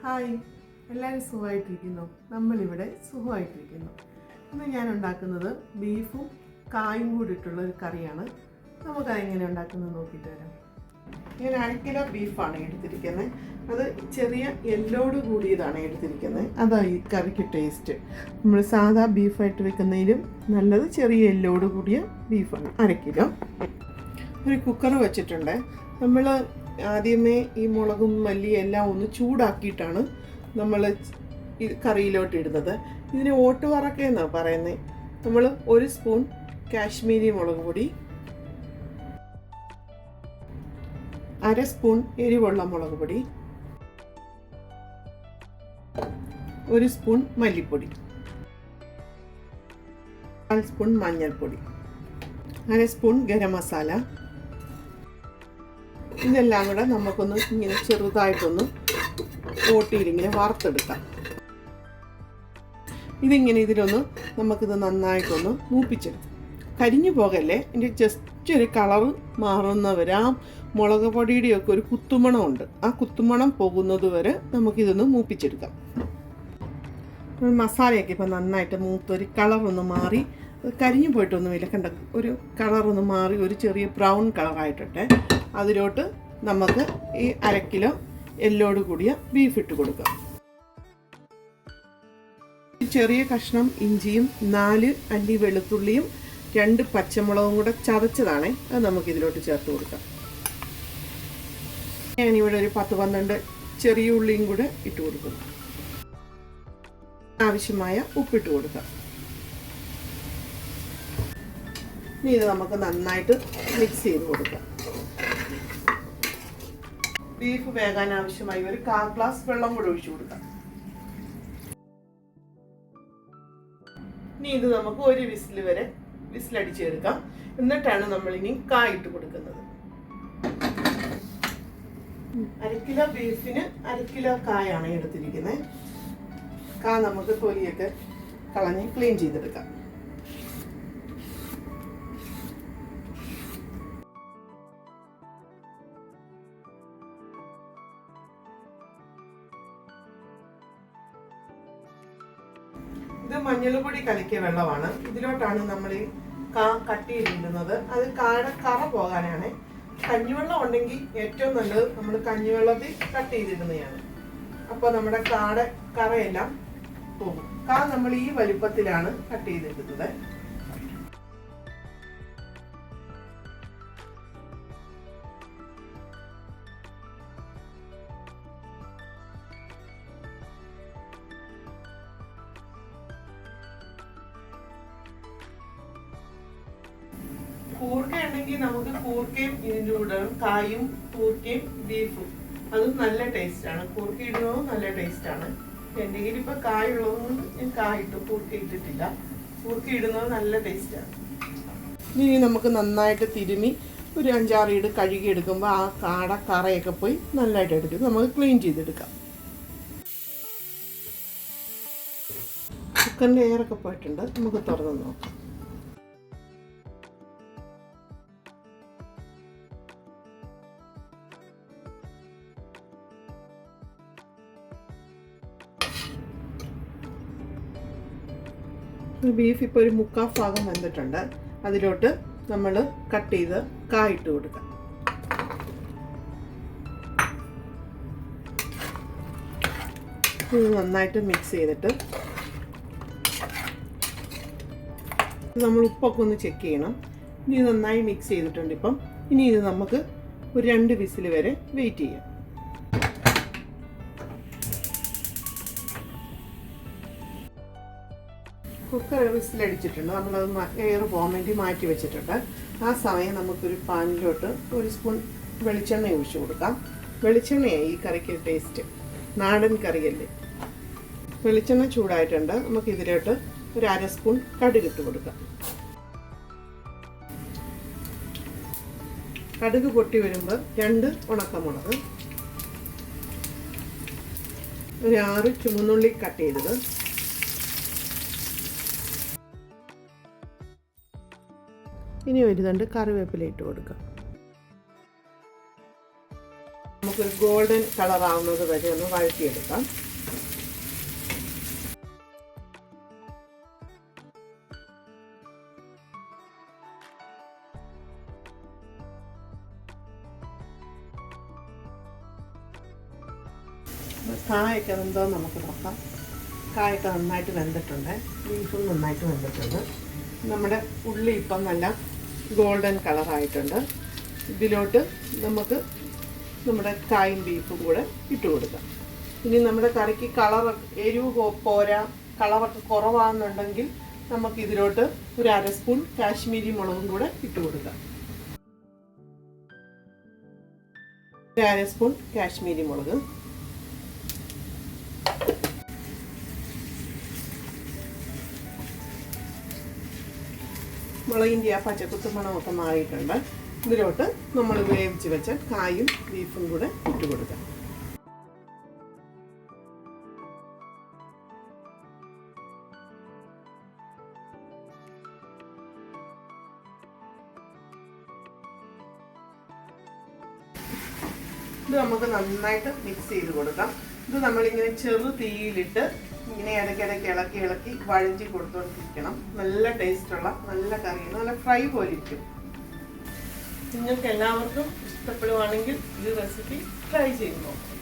Hi, എല്ലാവരും സുഖമായിട്ടിരിക്കുന്നു. നമ്മളിവിടെ സുഖമായിട്ടിരിക്കുന്നു. ഇന്ന് ഞാൻ ഉണ്ടാക്കുന്നത് ബീഫും കായും കൂടിയിട്ടുള്ള ഒരു കറിയാണ്. നമുക്കത് എങ്ങനെ ഉണ്ടാക്കുന്നത് നോക്കിയിട്ട് വരാം. ഞാൻ 1 കിലോ ബീഫാണ് എടുത്തിരിക്കുന്നത്. അത് ചെറിയ എല്ലോട് കൂടിയതാണ് എടുത്തിരിക്കുന്നത്. അതാണ് ഈ കറിക്ക് ടേസ്റ്റ്. നമ്മൾ സാധാ ബീഫായിട്ട് വെക്കുന്നതിലും നല്ലത് ചെറിയ എല്ലോട് കൂടിയ ബീഫാണ്. 1 കിലോ. ഒരു കുക്കർ വെച്ചിട്ടുണ്ട്. നമ്മൾ ആദ്യമേ ഈ മുളകും മല്ലിയും എല്ലാം ഒന്ന് ചൂടാക്കിയിട്ടാണ് നമ്മൾ ഈ കറിയിലോട്ട് ഇടുന്നത്. ഇതിന് ഓട്ടുവറക്ക എന്നാണ് പറയുന്നത്. നമ്മൾ 1 സ്പൂൺ കാശ്മീരി മുളക് പൊടി, 1/2 സ്പൂൺ എരിവുള്ള മുളക് പൊടി, 1 സ്പൂൺ മല്ലിപ്പൊടി, 1/4 സ്പൂൺ മഞ്ഞൾപ്പൊടി, 1/2 സ്പൂൺ ഗരം മസാല. ഇതെല്ലാം കൂടെ നമുക്കൊന്ന് ഇങ്ങനെ ചെറുതായിട്ടൊന്ന് ഓട്ടിയിലിങ്ങനെ വറുത്തെടുക്കാം. ഇതിലൊന്ന് നമുക്കിത് നന്നായിട്ടൊന്ന് മൂപ്പിച്ചെടുക്കാം. കരിഞ്ഞു പോകല്ലേ, ഇതിൻ്റെ ജസ്റ്റ് ഒരു കളറ് മാറുന്നവരെ ആ മുളക് പൊടിയുടെയൊക്കെ ഒരു കുത്തുമണമുണ്ട്. ആ കുത്തുമണം പോകുന്നത് വരെ നമുക്കിതൊന്ന് മൂപ്പിച്ചെടുക്കാം. മസാലയൊക്കെ ഇപ്പം നന്നായിട്ട് മൂത്തൊരു കളറൊന്ന് മാറി, കരിഞ്ഞു പോയിട്ടൊന്നുമില്ല, കണ്ട ഒരു കളറൊന്ന് മാറി ഒരു ചെറിയ ബ്രൗൺ കളറായിട്ടെ അതിലോട്ട് നമുക്ക് ഈ 1/2 കിലോ എല്ലോട് കൂടിയ ബീഫ് ഇട്ട് കൊടുക്കാം. ചെറിയ കഷ്ണം ഇഞ്ചിയും 4 അല്ലി വെളുത്തുള്ളിയും 2 പച്ചമുളകും കൂടെ ചതച്ചതാണ്. അത് നമുക്കിതിലോട്ട് ചേർത്ത് കൊടുക്കാം. ഞാനിവിടെ ഒരു 10-12 ചെറിയ ഉള്ളിയും കൂടെ ഇട്ട് കൊടുക്കും. ആവശ്യമായ ഉപ്പിട്ട് കൊടുക്കാം. ഇനി ഇത് നമുക്ക് നന്നായിട്ട് മിക്സ് ചെയ്ത് കൊടുക്കാം. ബീഫ് വേകാൻ ആവശ്യമായി ഒരു 1/4 ഗ്ലാസ് വെള്ളം കൂടെ ഒഴിച്ചു കൊടുക്കാം. ഇനി ഇത് നമുക്ക് 1 വിസിൽ വരെ വിസിലടിച്ചെടുക്കാം. എന്നിട്ടാണ് നമ്മൾ ഇനി കായിട്ട് കൊടുക്കുന്നത്. 1/2 കിലോ ബീഫിന് 1/2 കിലോ കായാണ് എടുത്തിരിക്കുന്നത്. കാ നമുക്ക് തൊലിയൊക്കെ കളഞ്ഞ് ക്ലീൻ ചെയ്തെടുക്കാം. ഇത് മഞ്ഞൾപ്പൊടി കലക്കിയ വെള്ളമാണ്. ഇതിലോട്ടാണ് നമ്മൾ ഈ കാ കട്ടിയിലിടുന്നത്. അത് കായുടെ കറ പോകാനാണ്. കഞ്ഞിവെള്ളം ഉണ്ടെങ്കിൽ ഏറ്റവും നല്ലത് നമ്മൾ കഞ്ഞിവെള്ളത്തിൽ കട്ട് ചെയ്തിടുന്നതാണ്. അപ്പോൾ നമ്മുടെ കായുടെ കറയെല്ലാം പോകും. കാ നമ്മൾ ഈ വലുപ്പത്തിലാണ് കട്ട് ചെയ്തിടുന്നത്. കൂർക്ക ഉണ്ടെങ്കിൽ നമുക്ക് കൂർക്കയും ഇതിൻ്റെ കൂടെ കായും കൂർക്കയും ബീഫും അതും നല്ല ടേസ്റ്റാണ്. കൂർക്ക ഇടുന്നതും നല്ല ടേസ്റ്റാണ്. എൻ്റെ കയ്യിൽ ഇപ്പോൾ കായുള്ളതൊന്നും ഞാൻ കായിട്ടു, കൂർക്ക ഇട്ടിട്ടില്ല. കൂർക്ക ഇടുന്നത് നല്ല ടേസ്റ്റാണ്. ഇനി നമുക്ക് നന്നായിട്ട് തിരുമി ഒരു 5-6 ഇട് കഴുകി എടുക്കുമ്പോൾ ആ കാട കറയൊക്കെ പോയി നല്ലതായിട്ട് എടുക്കും. നമുക്ക് ക്ലീൻ ചെയ്തെടുക്കാം. ചിക്കൻ്റെ എയറൊക്കെ പോയിട്ടുണ്ട്. നമുക്ക് തുറന്ന് നോക്കാം. ബീഫ് ഇപ്പോൾ ഒരു 3/4 ഭാഗം വെന്തിട്ടുണ്ട്. അതിലോട്ട് നമ്മൾ കട്ട് ചെയ്ത് കായിട്ട് കൊടുക്കാം. ഇത് നന്നായിട്ട് മിക്സ് ചെയ്തിട്ട് നമ്മൾ ഉപ്പൊക്കെ ഒന്ന് ചെക്ക് ചെയ്യണം. ഇനി നന്നായി മിക്സ് ചെയ്തിട്ടുണ്ട്. ഇനി ഇത് നമുക്ക് ഒരു 2 വിസിൽ വരെ വെയിറ്റ് ചെയ്യാം. കുക്കർ വിസിലടിച്ചിട്ടുണ്ട്. നമ്മളത് എയർ പോകാൻ വേണ്ടി മാറ്റി വെച്ചിട്ടുണ്ട്. ആ സമയം നമുക്കൊരു പാനിലോട്ട് 1 സ്പൂൺ വെളിച്ചെണ്ണ ഒഴിച്ചു കൊടുക്കാം. വെളിച്ചെണ്ണയാണ് ഈ കറിക്ക് ടേസ്റ്റ്. നാടൻ കറിയല്ലേ. വെളിച്ചെണ്ണ ചൂടായിട്ടുണ്ട്. നമുക്ക് ഇതിലോട്ട് ഒരു 1/2 സ്പൂൺ കടുക് ഇട്ട് കൊടുക്കാം. കടുക് പൊട്ടി വരുമ്പോൾ 2 ഉണക്കമുളക്, ഒരു 6 ചുവന്നുള്ളി കട്ട് ചെയ്തത്, ഇനി ഒരു 2 കറിവേപ്പില ഇട്ട് കൊടുക്കാം. നമുക്കൊരു ഗോൾഡൻ കളർ ആവുന്നത് വരെ ഒന്ന് വഴറ്റിയെടുക്കാം. കായൊക്കെ വെന്തോ നമുക്ക് നോക്കാം. കായൊക്കെ നന്നായിട്ട് വെന്തിട്ടുണ്ട്, ബീഫും നന്നായിട്ട് വെന്തിട്ടുണ്ട്. നമ്മുടെ ഉള്ളി ഇപ്പം നല്ല ഗോൾഡൻ കളറായിട്ടുണ്ട്. ഇതിലോട്ട് നമുക്ക് നമ്മുടെ കായും ബീഫും കൂടെ ഇട്ട് കൊടുക്കാം. ഇനി നമ്മുടെ കറിക്ക് എരിവ് പോരാ, കളറൊക്കെ കുറവാണെന്നുണ്ടെങ്കിൽ നമുക്ക് ഇതിലോട്ട് ഒരു 1/2 സ്പൂൺ കാശ്മീരി മുളകും കൂടെ ഇട്ട് കൊടുക്കാം. 1/2 സ്പൂൺ കാശ്മീരി മുളക്, മുളകിൻ്റെ ആ പച്ചക്കുത്ത് മണമൊക്കെ മാറിയിട്ടുണ്ട്. ഇതിലോട്ട് നമ്മൾ വേവിച്ച് വെച്ച കായും ബീഫും കൂടെ ഇട്ട് കൊടുക്കാം. ഇത് നമുക്ക് നന്നായിട്ട് മിക്സ് ചെയ്ത് കൊടുക്കാം. ഇത് നമ്മളിങ്ങനെ ചെറു തീയിലിട്ട് ഇങ്ങനെ ഇടയ്ക്കിടയ്ക്ക് ഇളക്കി വഴഞ്ചി കൊടുത്തുകൊണ്ടിരിക്കണം. നല്ല ടേസ്റ്റുള്ള നല്ല കറി, നല്ല ഫ്രൈ പോലെ ഇരിക്കും. നിങ്ങൾക്ക് എല്ലാവർക്കും ഇഷ്ടപ്പെടുവാണെങ്കിൽ ഈ റെസിപ്പി ട്രൈ ചെയ്ത് നോക്കാം.